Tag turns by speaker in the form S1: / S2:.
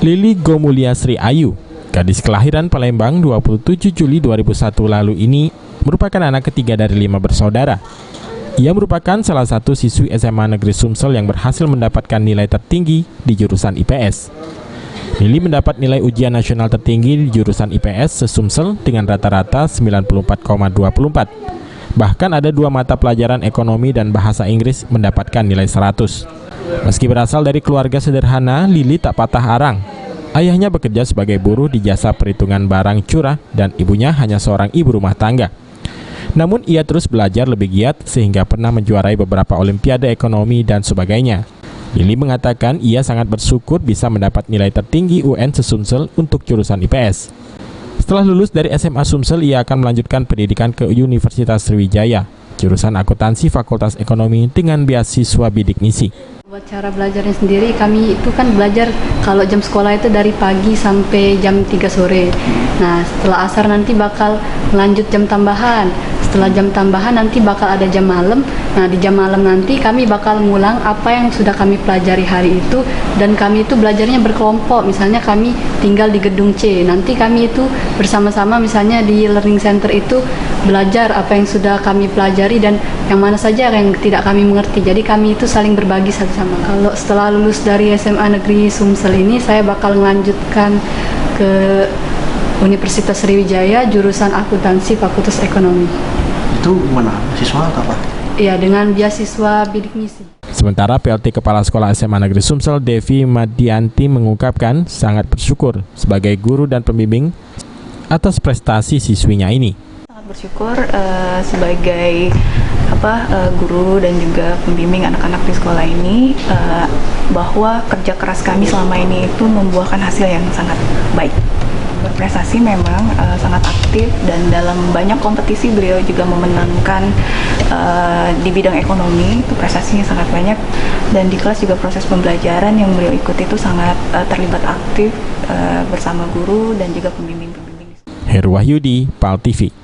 S1: Lili Gomulia Sri Ayu, gadis kelahiran Palembang 27 Juli 2001 lalu ini merupakan anak ketiga dari 5 bersaudara. Ia merupakan salah satu siswi SMA Negeri Sumsel yang berhasil mendapatkan nilai tertinggi di jurusan IPS. Lili mendapat nilai ujian nasional tertinggi di jurusan IPS se-Sumsel dengan rata-rata 94,24. Bahkan ada 2 mata pelajaran ekonomi dan bahasa Inggris mendapatkan nilai 100. Meski berasal dari keluarga sederhana, Lili tak patah arang. Ayahnya bekerja sebagai buruh di jasa perhitungan barang curah dan ibunya hanya seorang ibu rumah tangga. Namun ia terus belajar lebih giat sehingga pernah menjuarai beberapa olimpiade ekonomi dan sebagainya. Lili mengatakan ia sangat bersyukur bisa mendapat nilai tertinggi UN se-Sumsel untuk jurusan IPS. Setelah lulus dari SMA Sumsel, ia akan melanjutkan pendidikan ke Universitas Sriwijaya, jurusan akuntansi Fakultas Ekonomi dengan beasiswa bidik misi.
S2: Buat cara belajarnya sendiri, kami itu kan belajar kalau jam sekolah itu dari pagi sampai jam 3 sore. Nah, setelah asar nanti bakal lanjut jam tambahan. Setelah jam tambahan nanti bakal ada jam malam. Nah, di jam malam nanti kami bakal ngulang apa yang sudah kami pelajari hari itu, dan kami itu belajarnya berkelompok. Misalnya kami tinggal di gedung C, nanti kami itu bersama-sama misalnya di learning center itu belajar apa yang sudah kami pelajari dan yang mana saja yang tidak kami mengerti. Jadi kami itu saling berbagi satu sama. Kalau setelah lulus dari SMA Negeri Sumsel ini, saya bakal melanjutkan ke Universitas Sriwijaya jurusan akuntansi Fakultas Ekonomi.
S3: Itu gimana? Siswa atau apa?
S2: Iya, dengan beasiswa bidik misi.
S1: Sementara PLT Kepala Sekolah SMA Negeri Sumsel, Devi Madianti, mengungkapkan sangat bersyukur sebagai guru dan pembimbing atas prestasi siswinya ini.
S4: Sangat bersyukur sebagai guru dan juga pembimbing anak-anak di sekolah ini, bahwa kerja keras kami selama ini itu membuahkan hasil yang sangat baik. Berprestasi memang sangat aktif, dan dalam banyak kompetisi beliau juga memenangkan di bidang ekonomi, itu prestasinya sangat banyak, dan di kelas juga proses pembelajaran yang beliau ikuti itu sangat terlibat aktif bersama guru dan juga pembimbing-pembimbing.
S1: Heru Wahyudi, PAL TV.